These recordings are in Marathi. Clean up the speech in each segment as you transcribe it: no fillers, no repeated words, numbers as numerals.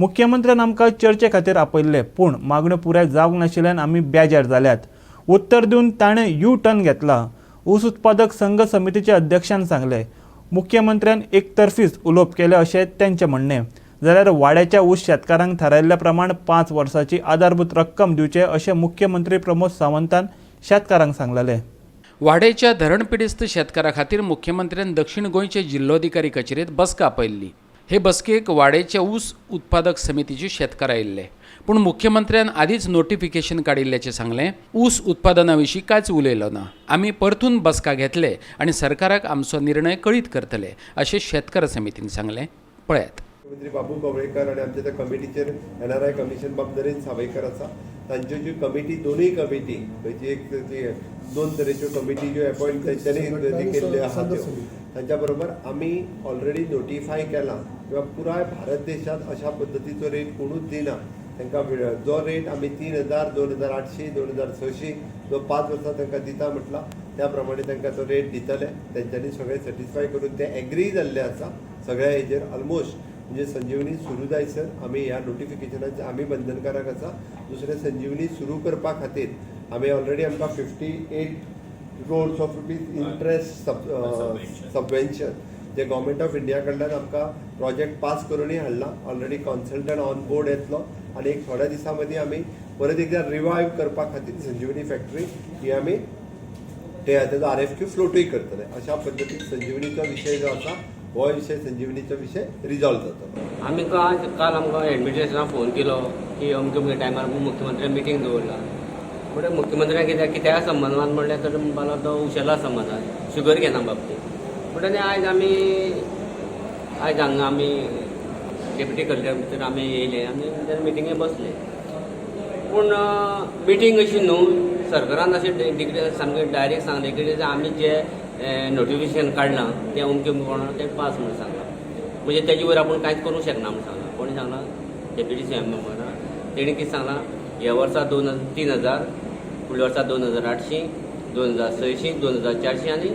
मुख्यमंत्र्यान आमकां चर्चे खातीर आपयल्ले, पूण मागण्यो पुराय जावंक नाशिल्ल्यान आमी बेजार जाल्यात। उत्तर दिवन ताणें यू टर्न घेतला। ऊस उत्पादक संघ समितीच्या अध्यक्षान सांगले, मुख्यमंत्र्यान एकतर्फीच उलोवप केले अशें तेंचें म्हणणें। जाल्यार वाड्याच्या ऊस शेतकारांक थारायल्ल्या प्रमाण 5 वर्सांची आधारभूत रक्कम दिवचे अशें मुख्यमंत्री प्रमोद सावंतान शेतकारांक सांगलें। वाड्याच्या धरण पिडिस्त शेतकारा खातीर मुख्यमंत्र्यान दक्षिण गोंयचे जिल्लोधिकारी कचेरीत बसका आपयल्ली। हे बसकेक वाड्याच्या ऊस उत्पादक समितीचे शेतकार आयिल्ले, पूण मुख्यमंत्र्यान आदींच नोटिफिकेशन काडिल्ल्याचें सांगलें। ऊस उत्पादना विशीं कांयच उलयलो ना। आमी परतून बसका घेतले आनी सरकाराक आमचो निर्णय कळीत करतले अशें शेतकार समितीन सांगलें। पळयात। मुख्यमंत्री बाबू कवळेकर आणि आमच्या त्या कमिटीचेर NRI कमिशन बाब नरेंद्र सावयकर आसा, तांच्यो ज्यो कमिटी दोनूय कमिटी म्हणजे एक 2 तरेच्यो कमिटी ज्यो अपॉइंट तेंच्यांनी केल्ल्यो आसा त्यो तांच्या बरोबर आमी ऑलरेडी नोटिफाय केला किंवा पुराय भारत देशात अशा पद्दतीचो रेट कोणूच दिना। तांकां जो रेट आमी 3000, 2800, 2600 जो 5 वर्सां तांकां दिता म्हटला त्या प्रमाणे तांकां तो रेट दितले। तेंच्यांनी सगळे सॅटिस्फाय करून ते एग्री जाल्ले आसा सगळ्या हेजेर ऑलमोस्ट। म्हणजे संजीवनी सुरू जायसर आमी ह्या नोटिफिकेशनाचे आमी बंधनकारक आसा। दुसरे संजीवनी सुरू करपा खातीर आमी ऑलरेडी आमकां 58 crores of rupees interest subvention जे गव्हर्मेंट ऑफ इंडिया कडल्यान आमकां प्रोजेक्ट पास करूनय हाडला। ऑलरेडी कन्सल्टंट ऑन बोर्ड येतलो आनी एक थोड्या दिसां मदीं आमी परत एकदा रिवायव करपा खातीर संजीवनी फॅक्टरी ही आमी तेजो RFQ फ्लोटूय करतले। अशा पद्दतीन संजीवनीचो विशय जो आसा हो विषय संजीवनीचो विषय रिजॉल्व जातलो। आमी काल आमकां एडमिनिस्ट्रेशनाक फोन केलो की अमके टायमार मुख्यमंत्र्यान मिटींग दवरला। म्हणजे मुख्यमंत्र्यान कित्या संबंदान म्हणल्यार तर मला तो उशेला संबंदान शुगर घेना बाबतींत। म्हणटकीर आयज हांगा आमी डेप्युटी कलेक्टर भितर आमी येयले आनी मिटिंगेक बसले। पूण मिटींग अशी न्हू सरकारान अशें सामकें डायरेक्ट सांगलें की आमी जे नोटिफिकेशन काडलां तें अमकें कोणाक तें पास म्हणून सांगलां। म्हणजे तेजे वयर आपूण कांयच करूंक शकना म्हणून सांगलां। कोणी सांगलां? Deputy CM मेंबरान। तेणी कितें सांगलां? ह्या वर्सा 3000, फुडल्या वर्सा 2800, 2600, 2400 आनी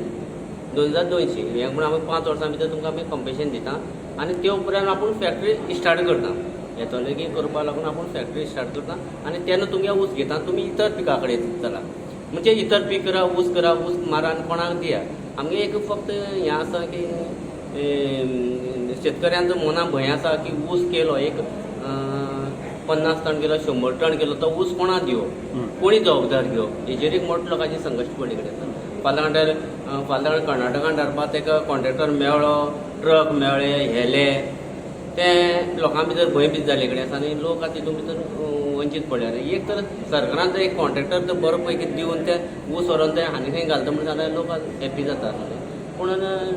2200 हे म्हणून आमी 5 वर्सां भितर तुमकां आमी कंपेशन दिता आनी ते उपरांत आपूण फॅक्टरी स्टार्ट करता। येतले की करपा लागून आपूण फॅक्टरी स्टार्ट करता आनी तेन्ना तुमगे ऊस घेता, तुमी इतर पिका कडेन चला। म्हणजे इतर पीक करा, ऊस मारा आनी कोणाक दिया। आमगे एक फक्त हें आसा की शेतकऱ्यांचो मनां भंय आसा की ऊस केलो एक 50 टन केलो, 100 टन केलो, तो ऊस कोणाक दिवप, कोणी जबाबदार घेवप, हेजेर एक मोठो लोकांची संघर्श पडले कडेन आसा। फाल्यां कर्नाटकान धाडपाक ताका कॉन्ट्रॅक्टर मेळ्ळो, ट्रक मेळ्ळे, हेले ते लोकां भितर भंय बी जाले कडेन आसा आनी लोक आतां तितून भितर वंचीत पडल्यात। एक तर सरकारान जर एक कॉन्ट्रॅक्टर जर बरो पैकी दिवन ते ऊस व्हरोन ते आनी खंय घालता म्हणून जाल्यार लोक हॅप्पी जाता। पूण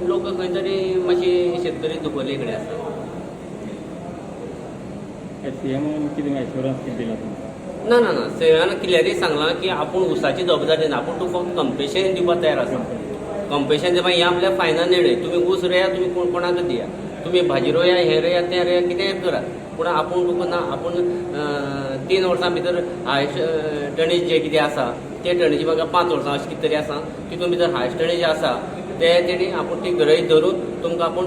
लोक खंय तरी मातशी शेतकरी दुखले कडेन आसा। ना ना ना सेवान क्लियरी सांगलां की आपूण ऊसाची जबाबदारी ना, आपूण तूं फक्त कंपेशन दिवपाक तयार आसा। कंपेशन दिवपाक हे आपल्या फायनल निर्णय, तुमी ऊस रोया, तुमी कोणाक दिया, तुमी भाजी रोया, हें रोया, तें रोया, कितेंय करा, पूण आपूण तुका ना। आपूण 3 वर्सां भितर हायस्ट टनेज जे कितें आसा ते टनेजी म्हाका 5 वर्सां अशें कितें तरी आसा, तितून भितर हायस्ट टनेज आसा ते तेणी आपूण ती गरज धरून तुमकां आपूण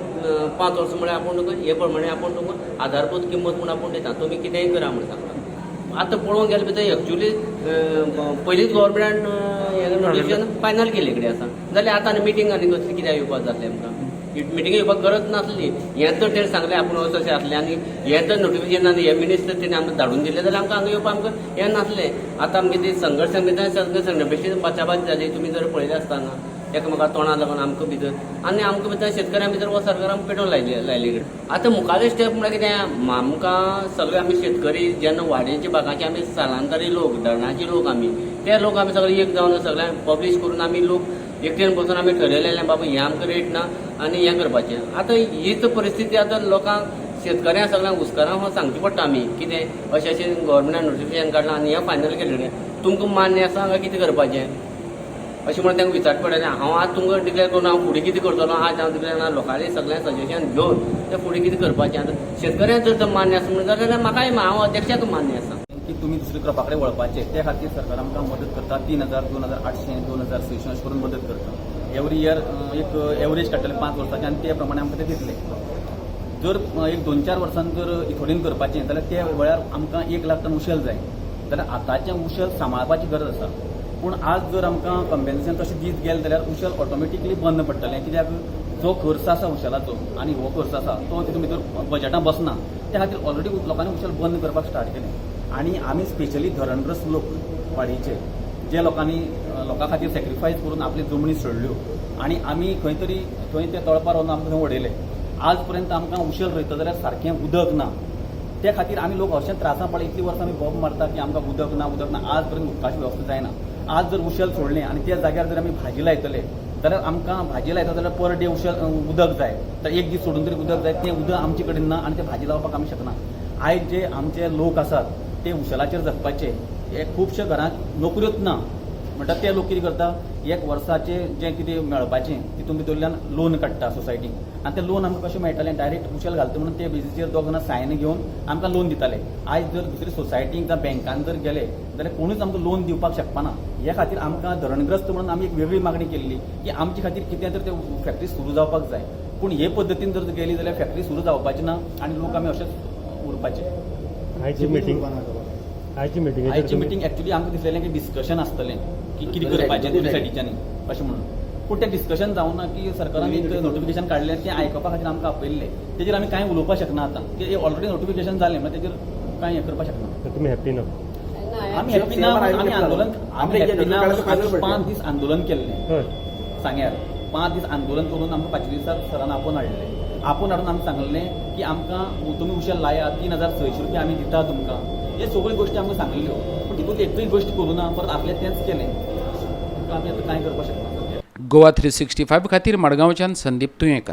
5 वर्सां म्हळ्यार आपूण तुका हे प्रमाणे आपूण तुका आधारभूत किंमत म्हूण आपूण दिता, तुमी कितेंय करा म्हणून सांगता। आतां पळोवंक गेले भितर एक्चुली पयलींच गव्हर्मेंटान नोटिफिकेशन फायनल केले कडेन आसा, जाल्यार आतां आनी मिटींग आनी कसली कित्याक येवपाक जातलें आमकां? मिटींग येवपाक गरज नासली। हें तर तेणें सांगलें आपूण अशें अशें आसलें आनी हें तर नोटिफिकेशन आनी हे मिनिस्टर तेणें आमकां धाडून दिलें जाल्यार आमकां हांगा येवपाक आमकां हें नासलें। आतां आमगे ती संघर्श बेश्टेच बाचाबाच जाली। तुमी जर पळयलें आसतना एकामेका तोंडाक लागून आमकां भितर आनी आमकां भितर शेतकऱ्यां भितर वो सरकारान पेटोवन लायली। आतां मुखावेले स्टेप म्हळ्यार कितें, आमकां सगळे आमी शेतकरी जेन्ना वाड्याच्या भागाचे आमी स्थलांतरी लोक, धरणाचे लोक आमी, ते लोक आमी सगळे एक जावन सगळ्यांक पब्लीश करून आमी लोक एकटेन बसून आमी ठरयलेलें बाबा हें आमकां रेट ना आनी हें करपाचें। आतां हीच परिस्थिती आतां लोकांक शेतकऱ्यांक सगळ्यांक उसकारांक सांगचें पडटा आमी कितें अशें अशें गव्हर्मेंटान नोटिफिकेशन काडलां आनी हें फायनल केलें, तुमकां मान्य आसा काय कितें करपाचें अशें म्हणून तांकां विचारचें पडलें। हांव आज तुमकां डिक्लेअर करून हांव फुडें कितें करतलो, आज हांव डिक्लेअर लोकांनी सगळ्यांक सजेशन घेवन ते फुडें कितें करपाचें। आतां शेतकऱ्यांक जर मान्य आसा म्हणून जाल्यार म्हाकाय हांव अध्यक्षाक मान्य आसा की तुमी दुसऱ्या क्रॉपा कडेन वळपाचे, त्या खातीर सरकार आमकां मदत करता। 3000, 2800, 2600 अशें करून मदत करता। एवरी इयर एक एवरेज काडटले 5 वर्सांचे आनी ते प्रमाणे आमकां ते दितले। जर एक 2-4 वर्सान जर इथोडीन करपाचें जाल्यार त्या वेळार आमकां 1 लाख टन उशल जाय, जाल्यार आतांचें उशल सांबाळपाची गरज आसा. पूण आज जर आमकां कंपेन्सेशन तशें दीत गेलें जाल्यार उशल ऑटोमॅटिकली बंद पडटलें. कित्याक जो खर्च आसा उशलाचो आनी हो खर्च आसा तो तितून भितर बजेटान बसना. त्या खातीर ऑलरेडी लोकांनी उशल बंद करपाक स्टार्ट केलें. आनी आमी स्पेशली धरणग्रस्त लोक वाडीचे जे लोकां खातीर सॅक्रिफायस करून आपली जमनी सोडल्यो आनी आमी खंय तरी थंय ते तळपार व्हरून आमकां थंय उडयले. आज पर्यंत आमकां उशल रोयता जाल्यार सारकें उदक ना. त्या खातीर आमी लोक अशें त्रासान पडले. इतली वर्सां आमी बोब मारता की आमकां उदक ना आज पर्यंत उदकाची वेवस्था जायना. आज जर उशल सोडलें आनी त्या जाग्यार जर आमी भाजी लायतले जाल्यार आमकां भाजी लायता जाल्यार पर डे उदक जाय. तर एक दीस सोडून तरी उदक जाय. तें उदक आमचे कडेन ना आनी तें भाजी लावपाक आमी शकना. आयज जे आमचे लोक आसात ते उशलाचेर जगपाचे. हे खुबशे घरांत नोकऱ्योच ना म्हणटा ते लोक कितें करता, एक वर्साचें जें कितें मेळपाचें तितून भितरल्यान लोन काडटा सोसायटीक आनी तें लोन आमकां कशें मेळटालें, डायरेक्ट उशल घालता म्हणून ते बेजीचेर दोग जाणां सायन घेवन आमकां लोन दिताले. आयज जर दुसरे सोसायटीक जावं बँकान जर गेले जाल्यार कोणूच आमकां लोन दिवपाक शकपाना. ह्या खातीर आमकां धरणग्रस्त म्हणून आमी एक वेगळी मागणी केल्ली की आमचे खातीर कितें तर ते फॅक्टरी सुरू जावपाक जाय. पूण हे पद्दतीन जर गेली जाल्यार फॅक्टरी सुरू जावपाची ना आनी लोक आमी अशेंच उरपाचे. आयची मिटींग एक्चुअली आमकां दिसलेलें की डिस्कशन आसतलें की कितें करपाचें दोन सायडीच्यांनी अशें म्हणून. पूण तें डिस्कशन जावं ना की सरकारान एक नोटिफिकेशन काडलें तें आयकपा खातीर आमकां आपयल्लें. तेजेर आमी कांय उलोवपाक शकना आतां. की ऑलरेडी नोटिफिकेशन जालें म्हणल्यार तेजेर कांय हें करपाक शकना. तुमी हॅप्पी ना? आमी हॅप्पी ना. आमी आंदोलन 5 दीस आंदोलन केल्लें सांग्यार. 5 दीस आंदोलन करून आमकां 5 दिसाक सरान आपोवन हाडलें. आपोवन हाडून आमी सांगलें की आमकां तुमी उशल लाया, 3600 रुपया आमी दिता तुमकां. हे सगळ्यो गोश्टी आमकां सांगल्यो. पूण तितूंत एकूय गोश्ट करूं ना. परत आपलें तेंच केलें. आमी आतां कांय करपाक शकना. गोवा 365 खातीर मडगांवच्यान संदीप तुयेंकार.